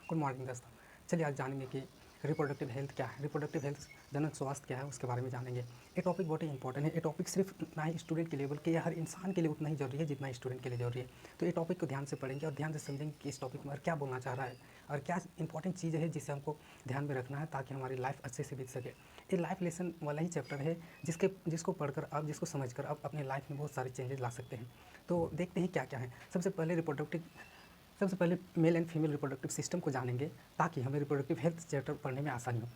Good morning दोस्तों। चलिए आज जानेंगे कि रिप्रोडक्टिव हेल्थ क्या है, रिप्रोडक्टिव हेल्थ जनन स्वास्थ्य क्या है, उसके बारे में जानेंगे। ये टॉपिक बहुत ही इंपॉर्टेंट है। ये टॉपिक सिर्फ ना ही स्टूडेंट के लिए बल्कि हर इंसान के लिए उतना ही जरूरी है जितना स्टूडेंट के लिए जरूरी है। तो ये टॉपिक को ध्यान से पढ़ेंगे और ध्यान से समझेंगे कि इस टॉपिक में क्या बोलना चाह रहा है और क्या इंपॉर्टेंट चीज़ है जिसे हमको ध्यान में रखना है ताकि हमारी लाइफ अच्छे से बीत सके। ये लाइफ लेसन वाला ही चैप्टर है जिसको पढ़कर आप जिसको समझकर आप अपने लाइफ में बहुत सारे चेंजेस ला सकते हैं। तो देखते हैं क्या क्या है। सबसे पहले male and female reproductive system को जानेंगे ताकि हमें रिप्रोडक्टिव हेल्थ चैप्टर पढ़ने में आसानी हो।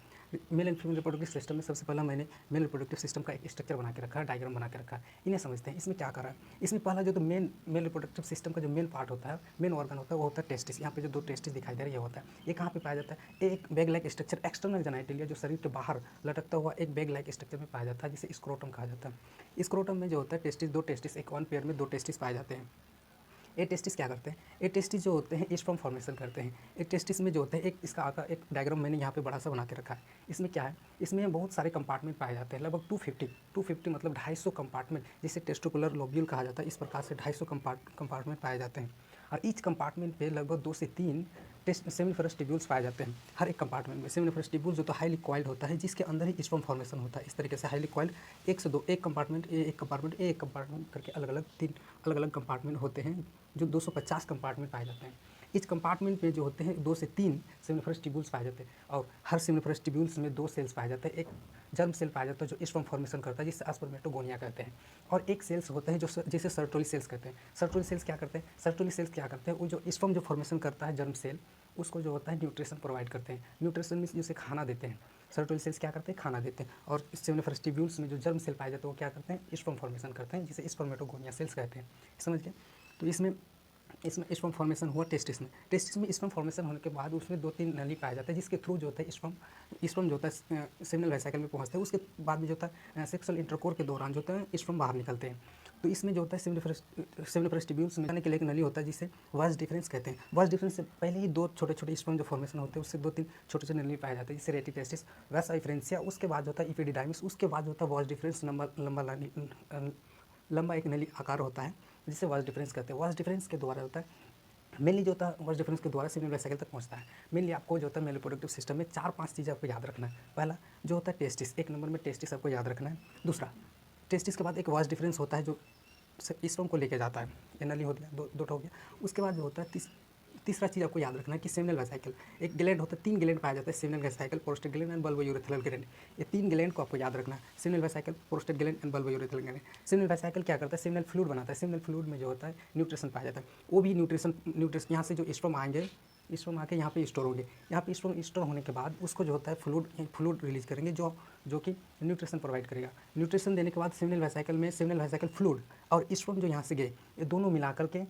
Male and female reproductive system में सबसे पहला मैंने मेल रिप्रोडक्टिव सिस्टम का एक स्ट्रक्चर बना के रखा है, डायग्राम बना के रखा है। इन्हें समझते हैं इसमें क्या करा है। इसमें पहला जो तो मेल रिप्रोडक्टिव सिस्टम का जो मेन पार्ट होता है, मेन ऑर्गन होता है, वो होता है टेस्टिस। यहाँ पे जो दो टेस्टिस दिखाई दे रहे हैं ये होता है। ये कहाँ पे पाया जाता है? एक bag like structure external genitalia जो शरीर के बाहर लटकता हुआ एक बैग लाइक स्ट्रक्चर में पाया जाता है जिसे स्क्रोटम कहा जाता है। स्क्रोटम में जो होता है टेस्टिस, दो टेस्टिस, एक वन पेयर में दो टेस्टिस पाए जाते हैं। ए टेस्टिस क्या करते हैं? ए टेस्टिस जो होते हैं स्पर्म फॉर्मेशन करते हैं। ए टेस्टिस में जो होते हैं, एक इसका आकार, एक डायग्राम मैंने यहाँ पे बड़ा सा बना के रखा है। इसमें क्या है, इसमें बहुत सारे कंपार्टमेंट पाए जाते हैं, लगभग 250 मतलब 250 कंपार्टमेंट, जिसे टेस्टिकुलर लोब्यूल कहा जाता है। इस प्रकार से 250 कंपार्टमेंट पाए जाते हैं और ईच कंपार्टमेंट पे लगभग 2 से 3 सेमिनिफरस ट्यूब्यूल्स पाए जाते हैं। हर एक कंपार्टमेंट में सेमिनिफरस ट्यूब्यूल जो तो हाईली कॉइल्ड होता है, जिसके अंदर ही स्पर्म फॉर्मेशन होता है। इस तरीके से हाईली कॉइल्ड 1 से 2, एक कंपार्टमेंट करके अलग अलग 3 अलग अलग कंपार्टमेंट होते हैं जो 250 कंपार्टमेंट पाए जाते हैं। इस कंपार्टमेंट में जो होते हैं 2 से 3 सेमिनिफरस ट्यूब्यूल्स पाए जाते हैं और हर सेमिनिफरस ट्यूब्यूल्स में 2 सेल्स पाए जाते हैं। एक जर्म सेल पाया जाता है जो स्पर्म फॉर्मेशन करता है, जिसे स्पर्मेटोगोनिया कहते हैं, और एक सेल्स होता है जिसे सर्टोली सेल्स कहते हैं। सर्टोली सेल्स क्या करते हैं? वो जो स्पर्म जो फॉर्मेशन करता है जर्म सेल, उसको जो होता है न्यूट्रिशन प्रोवाइड करते हैं। न्यूट्रिशन मीन्स जिसे खाना देते हैं। सर्टोली सेल्स क्या करते हैं? खाना देते हैं। और सेमिनिफरस ट्यूब्यूल्स में जो जर्म सेल पाए जाते हैं वो क्या करते हैं? स्पर्म फॉर्मेशन करते हैं, जिसे स्पर्मेटोगोनिया सेल्स कहते हैं। समझ गए? तो इसमें स्पर्म फॉर्मेशन हुआ टेस्टिस में स्पर्म फॉर्मेशन होने के बाद उसमें 2-3 नली पाया जाता है, जिसके थ्रू जो होता है स्पर्म जो होता है सेमिनल वेसिकल में पहुंचता है। उसके बाद में जो होता है सेक्सुअल इंटरकोर के दौरान जो होता है स्पर्म बाहर निकलते हैं। तो इसमें जो होता है सेमिनिफरस ट्यूब्यूल्स में जाने के लिए एक नली होता है जिसे वाज डिफरेंस कहते हैं। वाज डिफरेंस से पहले ही 2 छोटे स्पर्म जो फॉर्मेशन होते हैं उससे 2-3 छोटे नली पाए जाते हैं, जिसे रेटी टेस्टिस, वास डिफरेंसिया, उसके बाद होता है इपिडिडाइमिस, उसके बाद होता है वाज डिफरेंस, लंबा एक नली आकार होता है जिसे वाज डिफरेंस कहते हैं। वाज डिफरेंस के द्वारा होता है मेनली जो होता है वाज डिफरेंस के द्वारा सेमिनल वेसिकल तक पहुंचता है। मेनली आपको जो होता है मेल रिप्रोडक्टिव सिस्टम में 4-5 चीज़ें आपको याद रखना है। पहला जो होता है टेस्टिस, 1 नंबर में टेस्टिस आपको याद रखना है। दूसरा, टेस्टिस के बाद एक वाज डिफरेंस होता है जो स्पर्म को लेके जाता है। ये नली हो गया, दो हो गया। उसके बाद जो होता है तीसरा चीज़ आपको याद रखना है कि सेमिनल वेसिकल, एक ग्लैंड होता है, 3 ग्लैंड पाया जाता है, seminal vesicle, prostate gland and bulbourethral gland. ये 3 ग्लैंड को आपको याद रखना है, seminal vesicle, prostate gland and bulbourethral gland. Seminal vesicle क्या करता है? सेमिनल फ्लूइड बनाता है। सेमिनल फ्लूइड में जो होता है न्यूट्रिशन पाया जाता है। वो भी न्यूट्रिशन यहाँ से जो स्पर्म आएंगे, स्पर्म आके यहाँ पे स्टोर होंगे। यहाँ पे स्पर्म स्टोर होने के बाद उसको जो होता है फ्लूइड रिलीज करेंगे जो कि न्यूट्रिशन प्रोवाइड करेगा। न्यूट्रिशन देने के बाद सेमिनल वेसिकल फ्लूइड और स्पर्म जो यहाँ से गए, ये दोनों मिलाकर के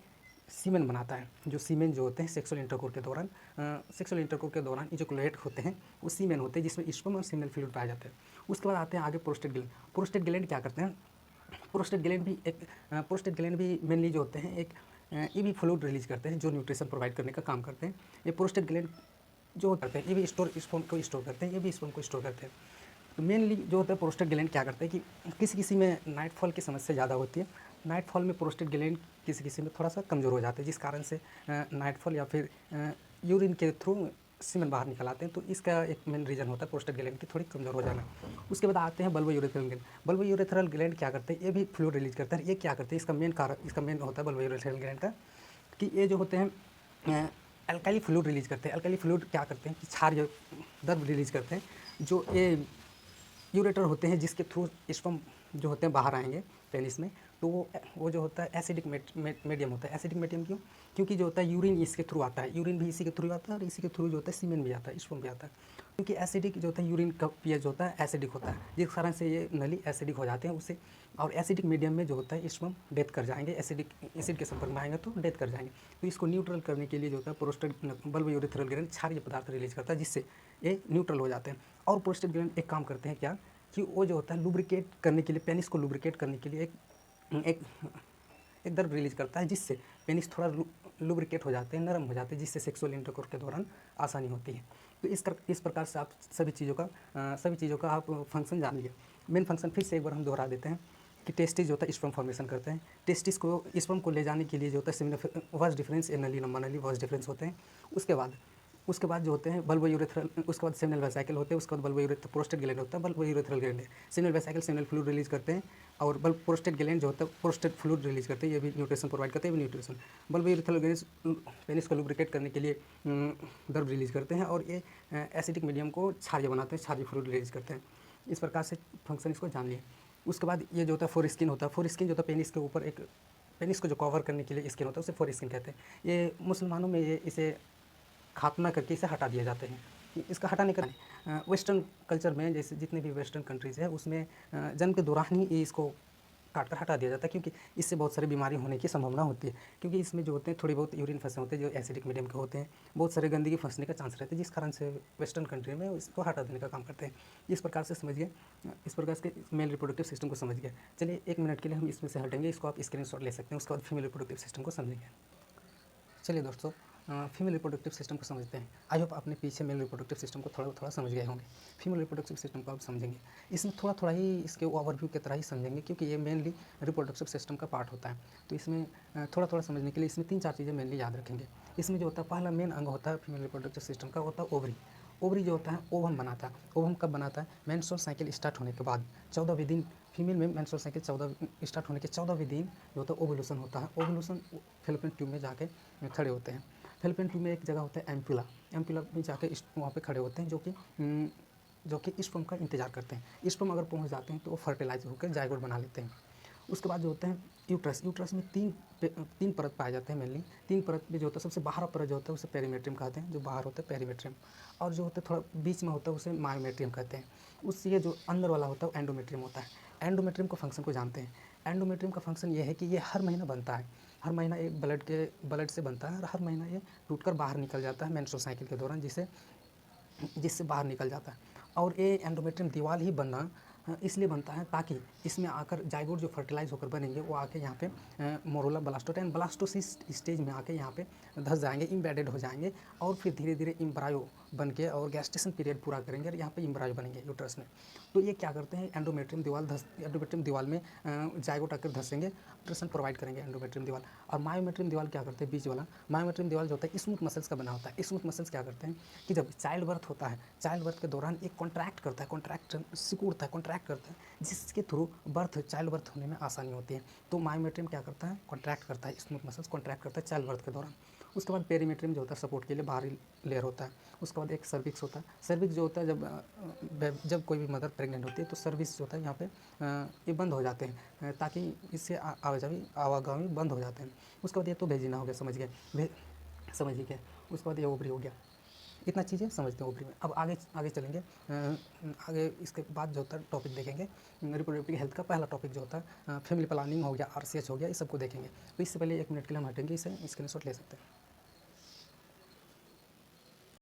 सीमेन बनाता है। जो सीमेन जो होते हैं सेक्सुअल इंटरकोर के दौरान इजैकुलेट होते हैं, वो सीमेन होते हैं जिसमें स्पर्म और सेमिनल फ्लूइड पाए जाते हैं। उसके बाद आते हैं आगे प्रोस्टेट ग्लैंड। प्रोस्टेट ग्लैंड क्या करते हैं? प्रोस्टेट ग्लैंड भी मेनली जो होते हैं एक ये भी फ्लूइड रिलीज करते हैं जो न्यूट्रिशन प्रोवाइड करने का काम करते हैं। ये प्रोस्टेट ग्लैंड जो करते हैं ये भी स्पर्म को स्टोर करते हैं, ये भी स्पर्म को स्टोर करते हैं। तो मेनली जो होता है प्रोस्टेट ग्लैंड क्या करते हैं कि किसी में नाइट फॉल की समस्या ज़्यादा होती है। नाइट फॉल में प्रोस्टेट ग्लैंड किसी में थोड़ा सा कमज़ोर हो जाते हैं, जिस कारण से नाइट फॉल या फिर यूरिन के थ्रू सीमेन बाहर निकल आते हैं। तो इसका एक मेन रीज़न होता है प्रोस्टेट ग्लैंड की थोड़ी कमज़ोर हो जाना। उसके बाद आते हैं बल्बोयूरेथ्रल ग्लैंड। बल्बोयूरेथ्रल ग्लैंड क्या करते हैं? ये भी फ्लूइड रिलीज करते हैं। ये क्या करते हैं? इसका मेन होता है बल्बोयूरेथ्रल ग्लैंड का कि ये जो होते हैं अल्काली फ्लूइड रिलीज करते हैं। अल्काली फ्लूइड क्या करते हैं कि क्षार द्रव रिलीज करते हैं जो ये यूरेटर होते हैं, जिसके थ्रू स्पर्म जो होते हैं बाहर आएंगे पेनिस में। तो वो जो होता है एसिडिक मीडियम होता है। एसिडिक मीडियम क्यों? क्योंकि जो होता है यूरिन इसके थ्रू आता है, यूरिन भी इसी के थ्रू आता है और इसी के थ्रू जो होता है सीमेन भी आता है, स्पर्म भी आता है। क्योंकि एसिडिक जो होता है यूरिन का पीएच होता है एसिडिक होता है, जिस कारण से ये नली एसिडिक हो जाते हैं उससे। और एसिडिक मीडियम में जो होता है स्पर्म डेथ कर जाएंगे, एसिड के संपर्क में आएंगे तो डेथ कर जाएंगे। तो इसको न्यूट्रल करने के लिए जो होता है प्रोस्टेट बल्बोयूरेथ्रल ग्लैंड क्षारीय पदार्थ रिलीज करता है, जिससे ये न्यूट्रल हो जाते हैं। और प्रोस्टेट ग्लैंड एक काम करते हैं क्या कि वो जो होता है लुब्रिकेट करने के लिए, पेनिस को लुब्रिकेट करने के लिए एक द्रव रिलीज करता है, जिससे पेनिस थोड़ा लुब्रिकेट हो जाते हैं, नरम हो जाते हैं, जिससे सेक्सुअल इंटरकोर्स के दौरान आसानी होती है। तो इस प्रकार से आप सभी चीज़ों का आप फंक्शन जान लीजिए। मेन फंक्शन फिर से एक बार हम दोहरा देते हैं कि टेस्टिस जो होता है स्पर्म फॉर्मेशन करते हैं। टेस्टिस को स्पर्म को ले जाने के लिए जो होता है वाज डिफरेंस, नली लंबा नली वाज डिफरेंस होते हैं। उसके बाद उसके बाद जो होते हैं बल्बो यूरेथ्रल, उसके बाद सेमिनल वेसिकल होते हैं, उसके बाद बल्बो यूरेथ्रल प्रोस्टेट ग्लैंड होता है, bulbo urethral gland. Seminal vesicle seminal fluid release करते हैं और बल्ब प्रोस्टेट ग्लैंड जो होता है प्रोस्टेट फ्लूइड रिलीज करते हैं, ये भी न्यूट्रिशन प्रोवाइड करते हैं, ये भी nutrition. Bulbo urethral gland penis को लुब्रिकेट करने के लिए द्रव रिलीज करते हैं और ये एसिडिक मीडियम को क्षारीय बनाते हैं, क्षारीय फ्लूइड रिलीज करते हैं। इस प्रकार से फंक्शन इसको जान लिए। उसके बाद ये जो होता है फोर स्किन होता है, फोर स्किन जो होता है पेनिस के ऊपर एक, पेनिस को जो कवर करने के लिए स्किन होता है उसे फोर स्किन कहते हैं। ये मुसलमानों में ये इसे खात्मा करके इसे हटा दिए जाते हैं। इसका हटाने का वेस्टर्न कल्चर में जैसे जितने भी वेस्टर्न कंट्रीज़ है उसमें जन्म के दौरान ही इसको काट कर हटा दिया जाता है, क्योंकि इससे बहुत सारी बीमारी होने की संभावना होती है, क्योंकि इसमें जो होते हैं थोड़ी बहुत यूरिन फंसे होते हैं जो एसिडिक मीडियम के होते हैं, बहुत सारे गंदगी फंसने का चांस रहता है, जिस कारण से वेस्टर्न कंट्री में इसको हटा देने का काम करते हैं। इस प्रकार से समझिए, इस प्रकार से मेल रिप्रोडक्टिव सिस्टम को समझ गए। चलिए 1 मिनट के लिए हम इसमें से हटेंगे, इसको आप स्क्रीनशॉट ले सकते हैं, उसके बाद फीमेल रिप्रोडक्टिव सिस्टम को समझेंगे। चलिए दोस्तों, फीमेल रिप्रोडक्टिव सिस्टम को समझते हैं। आई होप आपने पीछे मेल रिप्रोडक्टिव सिस्टम को थोड़ा समझ गए होंगे। फीमेल रिप्रोडक्टिव सिस्टम को आप समझेंगे, इसमें थोड़ा ही इसके ओवरव्यू की तरह ही समझेंगे, क्योंकि ये मेनली रिप्रोडक्टिव सिस्टम का पार्ट होता है। तो इसमें थोड़ा समझने के लिए इसमें 3-4 चीज़ें मेनली याद रखेंगे। इसमें जो होता है पहला मेन अंग होता है फीमेल रिप्रोडक्टिव सिस्टम का, होता है ओवरी। ओवरी जो होता है ओवम बनाता है। ओवम कब बनाता है? मेंस्ट्रुअल साइकिल स्टार्ट होने के बाद 14वें दिन। फीमेल में मेंस्ट्रुअल साइकिल 14 स्टार्ट होने के 14वें दिन जो होता है ओवुलेशन होता है। ओवुलेशन फैलोपियन ट्यूब में जाके खड़े होते हैं। फैलोपियन ट्यूब में एक जगह होता है एम्पुला, एम्पुला में जाके वहाँ पे खड़े होते हैं, जो कि स्पर्म का इंतजार करते हैं। स्पर्म अगर पहुँच जाते हैं तो वो फर्टिलाइज होकर जाइगोट बना लेते हैं। उसके बाद जो होते हैं यूट्रस। यूट्रस में तीन परत पाए जाते हैं मेनली। 3 परत में जो होता है सबसे बाहर परत जो होता है उसे पेरीमेट्रियम कहते हैं, जो बाहर होता है पेरीमेट्रियम, और जो होता है थोड़ा बीच में होता है उसे मायोमेट्रियम कहते हैं। उससे जो अंदर वाला होता है एंडोमेट्रियम होता है। एंडोमेट्रियम का फंक्शन को जानते हैं। एंडोमेट्रियम का फंक्शन ये है कि ये हर महीना बनता है, हर महीना एक ब्लड से बनता है और हर महीना ये टूटकर बाहर निकल जाता है मेंस्ट्रुअल साइकिल के दौरान, जिससे बाहर निकल जाता है। और ये एंडोमेट्रियम दीवार ही बनना इसलिए बनता है ताकि इसमें आकर जाइगोट जो फर्टिलाइज होकर बनेंगे वो आके यहाँ पे मोरोला ब्लास्टोटा एंड ब्लास्टोसिस्ट स्टेज में आके यहाँ पे धंस जाएंगे, इम्बेडेड हो जाएंगे, और फिर धीरे धीरे इम्ब्रायो बन के और गैस्टेशन पीरियड पूरा करेंगे और यहाँ पे इम्ब्रायो बनेंगे यूट्रस में। तो ये क्या करते हैं, एंडोमेट्रियम दीवार में जाइगोट आकर धंसेंगे, न्यूट्रिशन प्रोवाइड करेंगे एंडोमेट्रियम दीवार। और मायोमेट्रियम दीवार क्या करते हैं, बीच वाला मायोमेट्रियम दीवार जो होता है स्मूथ मसल्स का बना होता है। स्मूथ मसल्स क्या करते हैं कि जब चाइल्ड बर्थ होता है, चाइल्ड बर्थ के दौरान एक कॉन्ट्रैक्ट करता है, कॉन्ट्रैक्शन सिकुड़ता है, कॉन्ट्रैक्ट करता है, जिसके थ्रू चाइल्ड बर्थ होने में आसानी होती है। तो मायोमेट्रियम क्या करता है, कॉन्ट्रैक्ट करता है, स्मूथ मसल्स कॉन्ट्रैक्ट करता है चाइल्ड बर्थ के दौरान। उसके बाद पेरीमेट्रियम जो होता है सपोर्ट के लिए बाहरी लेयर होता है। उसके बाद एक सर्विक्स होता है। सर्विक्स जो होता है जब कोई भी मदर प्रेग्नेंट होती है तो सर्विक्स जो होता है यहाँ पे ये बंद हो जाते हैं, ताकि इससे आवागमन बंद हो जाते हैं। उसके बाद ये तो भेजिना हो गया, समझ गए। उसके बाद ये ओवरी हो गया। इतना चीज़ें समझते हैं ओवरी में। अब आगे चलेंगे, आगे इसके बाद जो होता है टॉपिक देखेंगे रिप्रोडक्टिव हेल्थ का। पहला टॉपिक जो होता है फैमिली प्लानिंग हो गया, RCH हो गया, इस सबको देखेंगे। तो इससे पहले 1 मिनट के लिए हम हटेंगे, इसे स्क्रीनशॉट ले सकते हैं।